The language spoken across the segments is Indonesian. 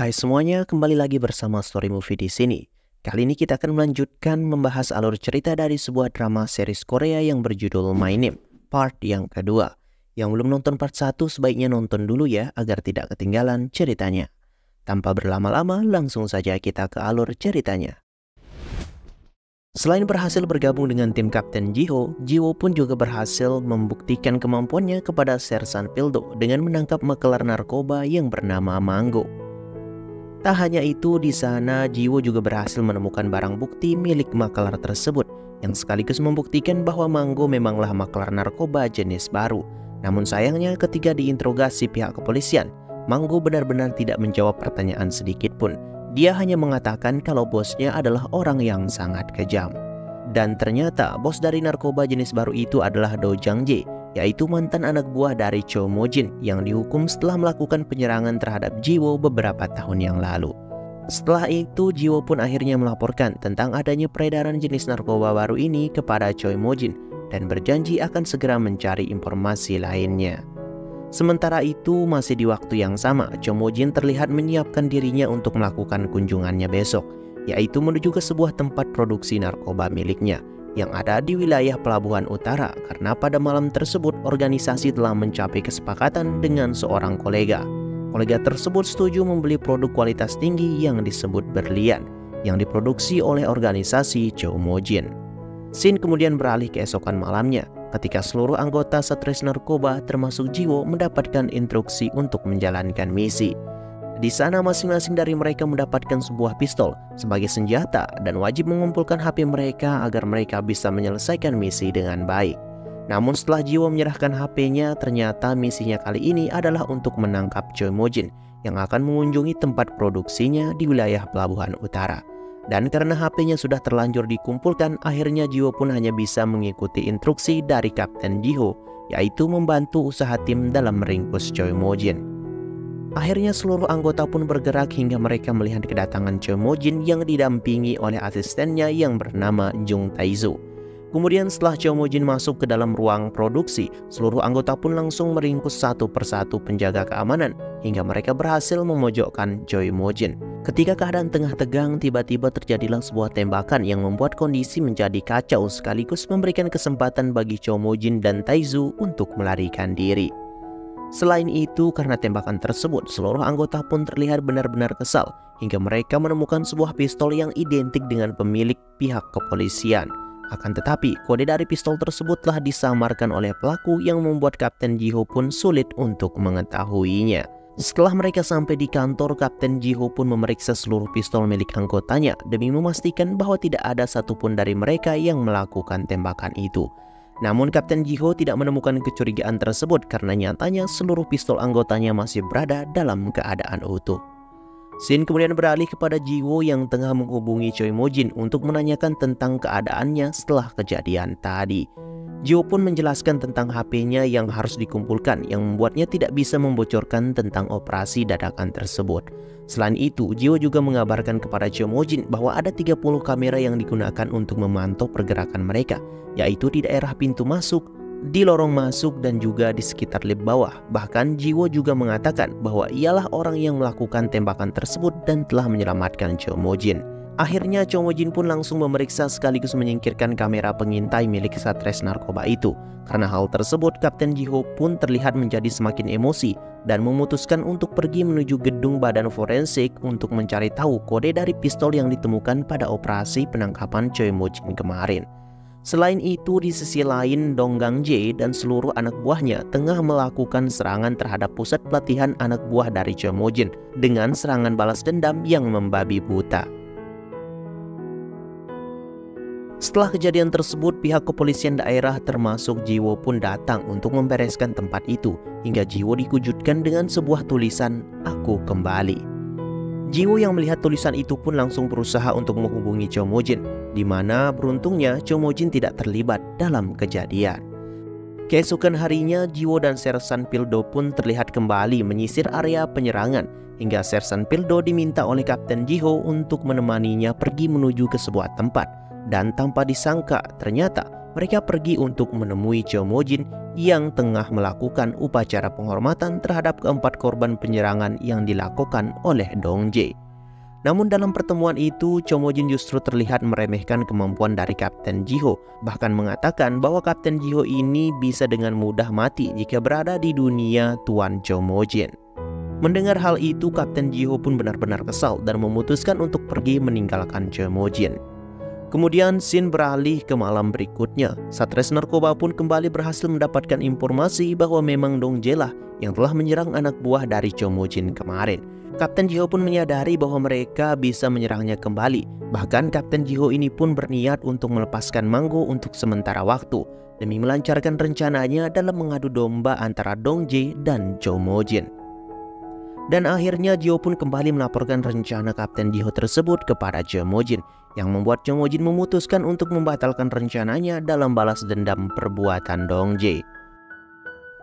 Hai semuanya, kembali lagi bersama Story Movie di sini. Kali ini kita akan melanjutkan membahas alur cerita dari sebuah drama series Korea yang berjudul My Name, part yang kedua. Yang belum nonton part 1 sebaiknya nonton dulu ya, agar tidak ketinggalan ceritanya. Tanpa berlama-lama, langsung saja kita ke alur ceritanya. Selain berhasil bergabung dengan tim Kapten Jiho, Jiwo pun juga berhasil membuktikan kemampuannya kepada Sersan Pildo dengan menangkap makelar narkoba yang bernama Mango. Tak hanya itu, di sana Jiwo juga berhasil menemukan barang bukti milik makelar tersebut yang sekaligus membuktikan bahwa Mango memanglah makelar narkoba jenis baru. Namun sayangnya ketika diinterogasi pihak kepolisian, Mango benar-benar tidak menjawab pertanyaan sedikit pun. Dia hanya mengatakan kalau bosnya adalah orang yang sangat kejam. Dan ternyata bos dari narkoba jenis baru itu adalah Do Jang-jae, yaitu mantan anak buah dari Cho Mo-jin yang dihukum setelah melakukan penyerangan terhadap Jiwo beberapa tahun yang lalu. Setelah itu, Jiwo pun akhirnya melaporkan tentang adanya peredaran jenis narkoba baru ini kepada Choi Mo-jin dan berjanji akan segera mencari informasi lainnya. Sementara itu, masih di waktu yang sama, Cho Mo-jin terlihat menyiapkan dirinya untuk melakukan kunjungannya besok, yaitu menuju ke sebuah tempat produksi narkoba miliknya yang ada di wilayah Pelabuhan Utara, karena pada malam tersebut organisasi telah mencapai kesepakatan dengan seorang kolega. Kolega tersebut setuju membeli produk kualitas tinggi yang disebut berlian yang diproduksi oleh organisasi Cho Mo-jin. Scene kemudian beralih keesokan malamnya ketika seluruh anggota Satres Narkoba termasuk Jiwo mendapatkan instruksi untuk menjalankan misi. Di sana masing-masing dari mereka mendapatkan sebuah pistol sebagai senjata dan wajib mengumpulkan HP mereka agar mereka bisa menyelesaikan misi dengan baik. Namun setelah Jiwo menyerahkan HP-nya, ternyata misinya kali ini adalah untuk menangkap Choi Mo-jin yang akan mengunjungi tempat produksinya di wilayah Pelabuhan Utara. Dan karena HP-nya sudah terlanjur dikumpulkan, akhirnya Jiwo pun hanya bisa mengikuti instruksi dari Kapten Jiho, yaitu membantu usaha tim dalam meringkus Choi Mo-jin. Akhirnya seluruh anggota pun bergerak hingga mereka melihat kedatangan Choi Mo-jin yang didampingi oleh asistennya yang bernama Jung Tae-zo. Kemudian setelah Choi Mo-jin masuk ke dalam ruang produksi, seluruh anggota pun langsung meringkus satu persatu penjaga keamanan hingga mereka berhasil memojokkan Choi Mo-jin. Ketika keadaan tengah tegang, tiba-tiba terjadilah sebuah tembakan yang membuat kondisi menjadi kacau sekaligus memberikan kesempatan bagi Choi Mo-jin dan Tae-zo untuk melarikan diri. Selain itu, karena tembakan tersebut, seluruh anggota pun terlihat benar-benar kesal hingga mereka menemukan sebuah pistol yang identik dengan pemilik pihak kepolisian. Akan tetapi, kode dari pistol tersebut telah disamarkan oleh pelaku yang membuat Kapten Jiho pun sulit untuk mengetahuinya. Setelah mereka sampai di kantor, Kapten Jiho pun memeriksa seluruh pistol milik anggotanya demi memastikan bahwa tidak ada satupun dari mereka yang melakukan tembakan itu. Namun Kapten Jiho tidak menemukan kecurigaan tersebut karena nyatanya seluruh pistol anggotanya masih berada dalam keadaan utuh. Scene kemudian beralih kepada Jiwo yang tengah menghubungi Choi Mo-jin untuk menanyakan tentang keadaannya setelah kejadian tadi. Jiwo pun menjelaskan tentang HP-nya yang harus dikumpulkan yang membuatnya tidak bisa membocorkan tentang operasi dadakan tersebut. Selain itu, Jiwo juga mengabarkan kepada Choi Mo-jin bahwa ada 30 kamera yang digunakan untuk memantau pergerakan mereka, yaitu di daerah pintu masuk, di lorong masuk, dan juga di sekitar lift bawah. Bahkan Jiwo juga mengatakan bahwa ialah orang yang melakukan tembakan tersebut dan telah menyelamatkan Choi Mo-jin. Akhirnya Choi Mo-jin pun langsung memeriksa sekaligus menyingkirkan kamera pengintai milik Satres Narkoba itu. Karena hal tersebut, Kapten Jiho pun terlihat menjadi semakin emosi dan memutuskan untuk pergi menuju gedung badan forensik untuk mencari tahu kode dari pistol yang ditemukan pada operasi penangkapan Choi Mo-jin kemarin. Selain itu, di sisi lain, Dong Gang-jae dan seluruh anak buahnya tengah melakukan serangan terhadap pusat pelatihan anak buah dari Choi Mo-jin dengan serangan balas dendam yang membabi buta. Setelah kejadian tersebut, pihak kepolisian daerah termasuk Jiwo pun datang untuk membereskan tempat itu hingga Jiwo dikejutkan dengan sebuah tulisan "Aku kembali". Jiwo yang melihat tulisan itu pun langsung berusaha untuk menghubungi Choi Mo-jin, di mana beruntungnya Choi Mo-jin tidak terlibat dalam kejadian. Keesokan harinya, Jiwo dan Sersan Pildo pun terlihat kembali menyisir area penyerangan hingga Sersan Pildo diminta oleh Kapten Jiho untuk menemaninya pergi menuju ke sebuah tempat. Dan tanpa disangka, ternyata mereka pergi untuk menemui Chomojin yang tengah melakukan upacara penghormatan terhadap keempat korban penyerangan yang dilakukan oleh Dong-jae. Namun dalam pertemuan itu, Chomojin justru terlihat meremehkan kemampuan dari Kapten Ji-ho, bahkan mengatakan bahwa Kapten Ji-ho ini bisa dengan mudah mati jika berada di dunia Tuan Chomojin. Mendengar hal itu, Kapten Ji-ho pun benar-benar kesal dan memutuskan untuk pergi meninggalkan Chomojin. Kemudian scene beralih ke malam berikutnya. Satres narkoba pun kembali berhasil mendapatkan informasi bahwa memang Dong-jae lah yang telah menyerang anak buah dari Chomojin kemarin. Kapten Ji-ho pun menyadari bahwa mereka bisa menyerangnya kembali. Bahkan Kapten Ji-ho ini pun berniat untuk melepaskan Manggo untuk sementara waktu demi melancarkan rencananya dalam mengadu domba antara Dong-jae dan Chomojin. Dan akhirnya Ji-ho pun kembali melaporkan rencana Kapten Ji-ho tersebut kepada Chomojin, yang membuat Chomojin memutuskan untuk membatalkan rencananya dalam balas dendam perbuatan Dong-jae.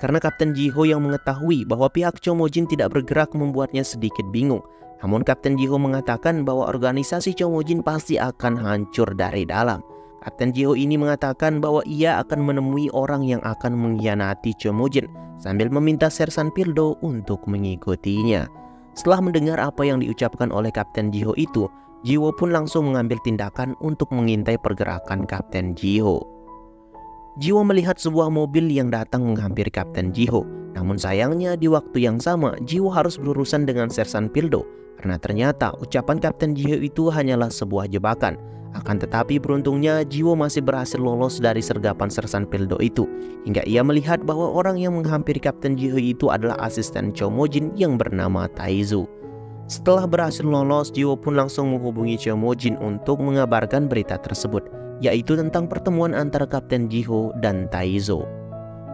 Karena Kapten Ji-ho yang mengetahui bahwa pihak Chomojin tidak bergerak membuatnya sedikit bingung. Namun Kapten Ji-ho mengatakan bahwa organisasi Chomojin pasti akan hancur dari dalam. Kapten Ji-ho ini mengatakan bahwa ia akan menemui orang yang akan mengkhianati Chomojin sambil meminta Sersan Pildo untuk mengikutinya. Setelah mendengar apa yang diucapkan oleh Kapten Ji-ho itu, Ji-ho pun langsung mengambil tindakan untuk mengintai pergerakan Kapten Ji-ho. Ji-ho melihat sebuah mobil yang datang menghampiri Kapten Ji-ho. Namun sayangnya di waktu yang sama, Ji-ho harus berurusan dengan Sersan Pildo karena ternyata ucapan Kapten Ji-ho itu hanyalah sebuah jebakan. Akan tetapi beruntungnya Ji-ho masih berhasil lolos dari sergapan Sersan Pildo itu, hingga ia melihat bahwa orang yang menghampiri Kapten Ji-ho itu adalah asisten Chomojin yang bernama Taezu. Setelah berhasil lolos, Ji-ho pun langsung menghubungi Chomojin untuk mengabarkan berita tersebut, yaitu tentang pertemuan antara Kapten Ji-ho dan Taezo.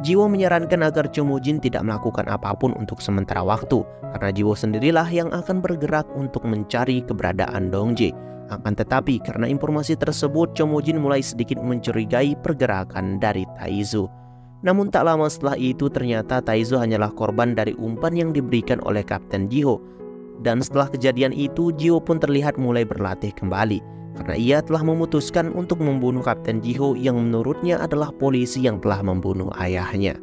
Ji-ho menyarankan agar Chomojin tidak melakukan apapun untuk sementara waktu, karena Ji-ho sendirilah yang akan bergerak untuk mencari keberadaan Dong-jae. Akan tetapi karena informasi tersebut, Chomojin mulai sedikit mencurigai pergerakan dari Taezo. Namun tak lama setelah itu ternyata Taezo hanyalah korban dari umpan yang diberikan oleh Kapten Ji-ho. Dan setelah kejadian itu, Ji-ho pun terlihat mulai berlatih kembali karena ia telah memutuskan untuk membunuh Kapten Ji-ho yang menurutnya adalah polisi yang telah membunuh ayahnya.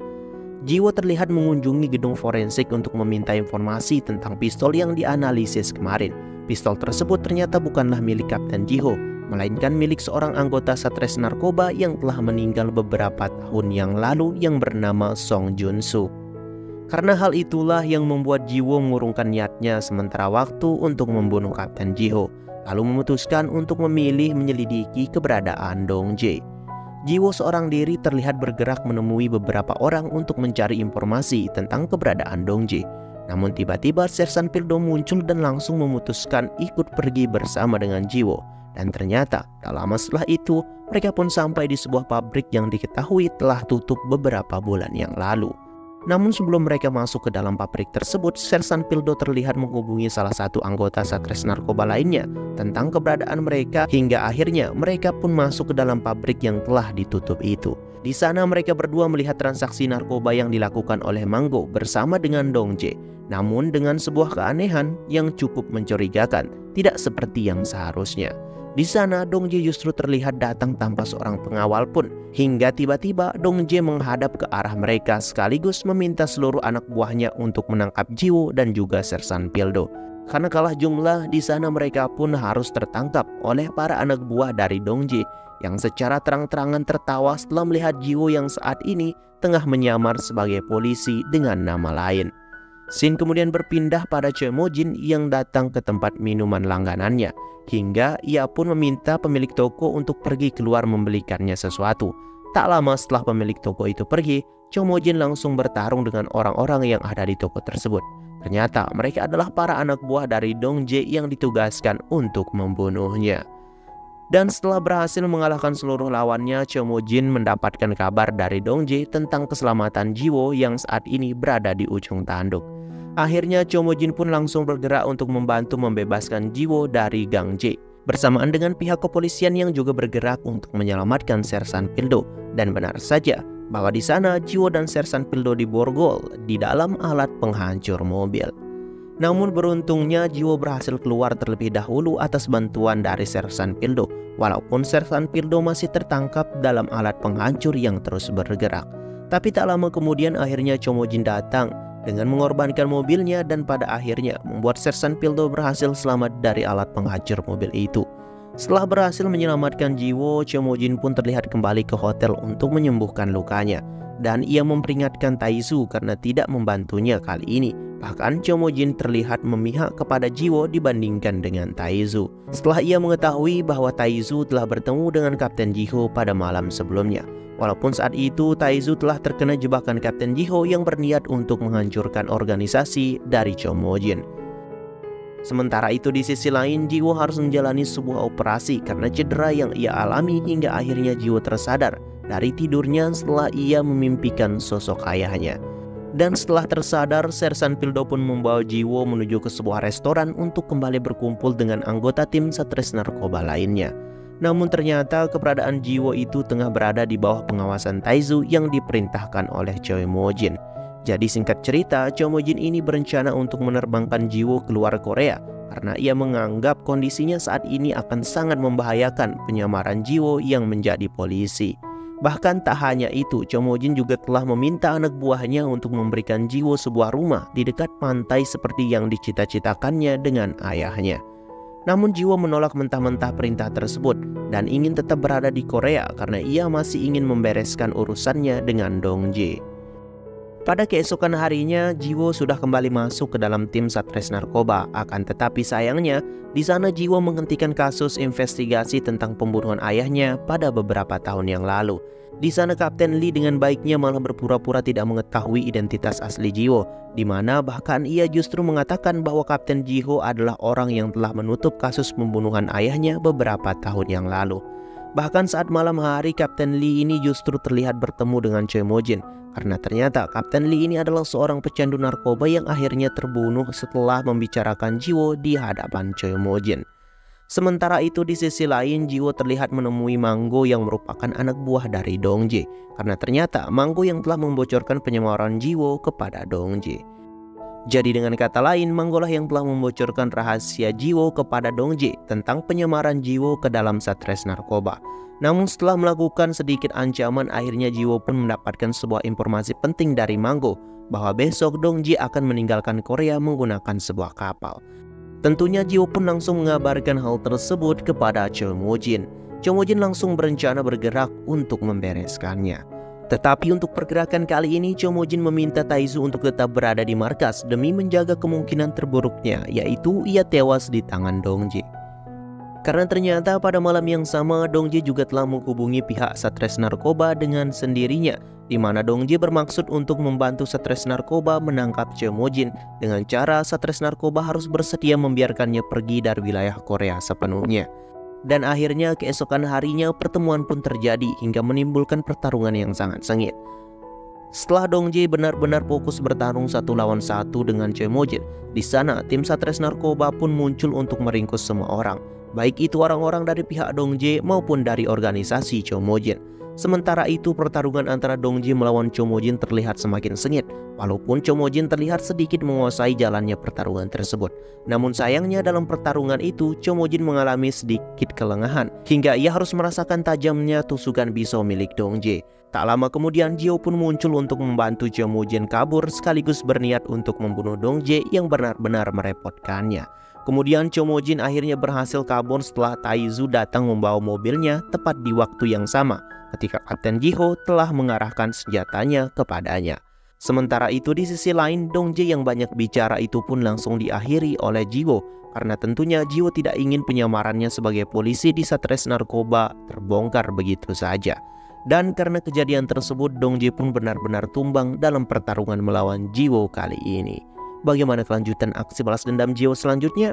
Ji-ho terlihat mengunjungi gedung forensik untuk meminta informasi tentang pistol yang dianalisis kemarin. Pistol tersebut ternyata bukanlah milik Kapten Ji-ho, melainkan milik seorang anggota Satres Narkoba yang telah meninggal beberapa tahun yang lalu yang bernama Song Jun-soo. Karena hal itulah yang membuat Ji-ho mengurungkan niatnya sementara waktu untuk membunuh Kapten Ji-ho, lalu memutuskan untuk memilih menyelidiki keberadaan Dong-jae. Ji-ho seorang diri terlihat bergerak menemui beberapa orang untuk mencari informasi tentang keberadaan Dong-jae. Namun tiba-tiba Sersan Pildo muncul dan langsung memutuskan ikut pergi bersama dengan Ji-ho. Dan ternyata tak lama setelah itu mereka pun sampai di sebuah pabrik yang diketahui telah tutup beberapa bulan yang lalu. Namun sebelum mereka masuk ke dalam pabrik tersebut, Sersan Pildo terlihat menghubungi salah satu anggota Satres Narkoba lainnya tentang keberadaan mereka, hingga akhirnya mereka pun masuk ke dalam pabrik yang telah ditutup itu. Di sana mereka berdua melihat transaksi narkoba yang dilakukan oleh Manggo bersama dengan Dong-jae. Namun dengan sebuah keanehan yang cukup mencurigakan, tidak seperti yang seharusnya. Di sana Dong-jae justru terlihat datang tanpa seorang pengawal pun, hingga tiba-tiba Dong-jae menghadap ke arah mereka sekaligus meminta seluruh anak buahnya untuk menangkap Ji-ho dan juga Sersan Pildo. Karena kalah jumlah, di sana mereka pun harus tertangkap oleh para anak buah dari Dong-jae yang secara terang-terangan tertawa setelah melihat Ji-ho yang saat ini tengah menyamar sebagai polisi dengan nama lain. Scene kemudian berpindah pada Chomojin yang datang ke tempat minuman langganannya, hingga ia pun meminta pemilik toko untuk pergi keluar membelikannya sesuatu. Tak lama setelah pemilik toko itu pergi, Chomojin langsung bertarung dengan orang-orang yang ada di toko tersebut. Ternyata mereka adalah para anak buah dari Dong-jae yang ditugaskan untuk membunuhnya. Dan setelah berhasil mengalahkan seluruh lawannya, Chomojin mendapatkan kabar dari Dong-jae tentang keselamatan Ji-ho yang saat ini berada di ujung tanduk. Akhirnya Chomojin pun langsung bergerak untuk membantu membebaskan Ji-ho dari Gang Jae, bersamaan dengan pihak kepolisian yang juga bergerak untuk menyelamatkan Sersan Pildo. Dan benar saja bahwa di sana Ji-ho dan Sersan Pildo diborgol di dalam alat penghancur mobil. Namun beruntungnya Ji-ho berhasil keluar terlebih dahulu atas bantuan dari Sersan Pildo walaupun Sersan Pildo masih tertangkap dalam alat penghancur yang terus bergerak. Tapi tak lama kemudian akhirnya Chomojin datang dengan mengorbankan mobilnya dan pada akhirnya membuat Sersan Pildo berhasil selamat dari alat penghancur mobil itu. Setelah berhasil menyelamatkan Jiwo, Chomojin pun terlihat kembali ke hotel untuk menyembuhkan lukanya. Dan ia memperingatkan Taizu karena tidak membantunya kali ini. Bahkan Chomojin terlihat memihak kepada Jiwo dibandingkan dengan Taizu. Setelah ia mengetahui bahwa Taizu telah bertemu dengan Kapten Jiho pada malam sebelumnya. Walaupun saat itu Taizu telah terkena jebakan Kapten Jiho yang berniat untuk menghancurkan organisasi dari Chomojin. Sementara itu di sisi lain, Jiwo harus menjalani sebuah operasi karena cedera yang ia alami hingga akhirnya Jiwo tersadar dari tidurnya setelah ia memimpikan sosok ayahnya. Dan setelah tersadar, Sersan Pildo pun membawa Jiwo menuju ke sebuah restoran untuk kembali berkumpul dengan anggota tim Satres Narkoba lainnya. Namun ternyata keberadaan Jiwo itu tengah berada di bawah pengawasan Taizu yang diperintahkan oleh Chomojin. Jadi singkat cerita, Chomojin ini berencana untuk menerbangkan Jiwo keluar Korea karena ia menganggap kondisinya saat ini akan sangat membahayakan penyamaran Jiwo yang menjadi polisi. Bahkan tak hanya itu, Chomojin juga telah meminta anak buahnya untuk memberikan Jiwo sebuah rumah di dekat pantai seperti yang dicita-citakannya dengan ayahnya. Namun Jiwo menolak mentah-mentah perintah tersebut dan ingin tetap berada di Korea karena ia masih ingin membereskan urusannya dengan Dongjae. Pada keesokan harinya, Jiwo sudah kembali masuk ke dalam tim Satres Narkoba. Akan tetapi sayangnya, di sana Jiwo menghentikan kasus investigasi tentang pembunuhan ayahnya pada beberapa tahun yang lalu. Di sana Kapten Lee dengan baiknya malah berpura-pura tidak mengetahui identitas asli Jiwo, di mana bahkan ia justru mengatakan bahwa Kapten Jiho adalah orang yang telah menutup kasus pembunuhan ayahnya beberapa tahun yang lalu. Bahkan saat malam hari, Kapten Lee ini justru terlihat bertemu dengan Chomojin. Karena ternyata Kapten Lee ini adalah seorang pecandu narkoba yang akhirnya terbunuh setelah membicarakan Jiwo di hadapan Chomojin. Sementara itu di sisi lain, Jiwo terlihat menemui Manggo yang merupakan anak buah dari Dongjae. Karena ternyata Manggo yang telah membocorkan penyamaran Jiwo kepada Dongjae. Jadi dengan kata lain, Manggo lah yang telah membocorkan rahasia Jiwo kepada Dongjae tentang penyamaran Jiwo ke dalam Satres Narkoba. Namun setelah melakukan sedikit ancaman, akhirnya Jiwo pun mendapatkan sebuah informasi penting dari Manggo bahwa besok Dongjae akan meninggalkan Korea menggunakan sebuah kapal. Tentunya Jiwo pun langsung mengabarkan hal tersebut kepada Chomojin. Chomojin langsung berencana bergerak untuk membereskannya. Tetapi untuk pergerakan kali ini, Chomojin meminta Taizu untuk tetap berada di markas demi menjaga kemungkinan terburuknya, yaitu ia tewas di tangan Dongjae. Karena ternyata pada malam yang sama, Dongjae juga telah menghubungi pihak Satres Narkoba dengan sendirinya, di mana Dongjae bermaksud untuk membantu Satres Narkoba menangkap Chomojin dengan cara Satres Narkoba harus bersedia membiarkannya pergi dari wilayah Korea sepenuhnya. Dan akhirnya keesokan harinya pertemuan pun terjadi hingga menimbulkan pertarungan yang sangat sengit. Setelah Dongjae benar-benar fokus bertarung 1 lawan 1 dengan Chomojin, di sana tim Satres Narkoba pun muncul untuk meringkus semua orang, baik itu orang-orang dari pihak Dongjae maupun dari organisasi Chomojin. Sementara itu pertarungan antara Dongjae melawan Chomojin terlihat semakin sengit, walaupun Chomojin terlihat sedikit menguasai jalannya pertarungan tersebut. Namun sayangnya dalam pertarungan itu Chomojin mengalami sedikit kelengahan hingga ia harus merasakan tajamnya tusukan pisau milik Dongjae. Tak lama kemudian Jiho pun muncul untuk membantu Chomojin kabur sekaligus berniat untuk membunuh Dongjae yang benar-benar merepotkannya. Kemudian Chomojin akhirnya berhasil kabur setelah Taizu datang membawa mobilnya tepat di waktu yang sama ketika Kapten Jiho telah mengarahkan senjatanya kepadanya. Sementara itu di sisi lain, Dongjae yang banyak bicara itu pun langsung diakhiri oleh Jiho karena tentunya Jiho tidak ingin penyamarannya sebagai polisi di Satres Narkoba terbongkar begitu saja. Dan karena kejadian tersebut, Dongjae pun benar-benar tumbang dalam pertarungan melawan Jiho kali ini. Bagaimana kelanjutan aksi balas dendam Jiho selanjutnya?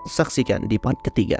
Saksikan di part ketiga.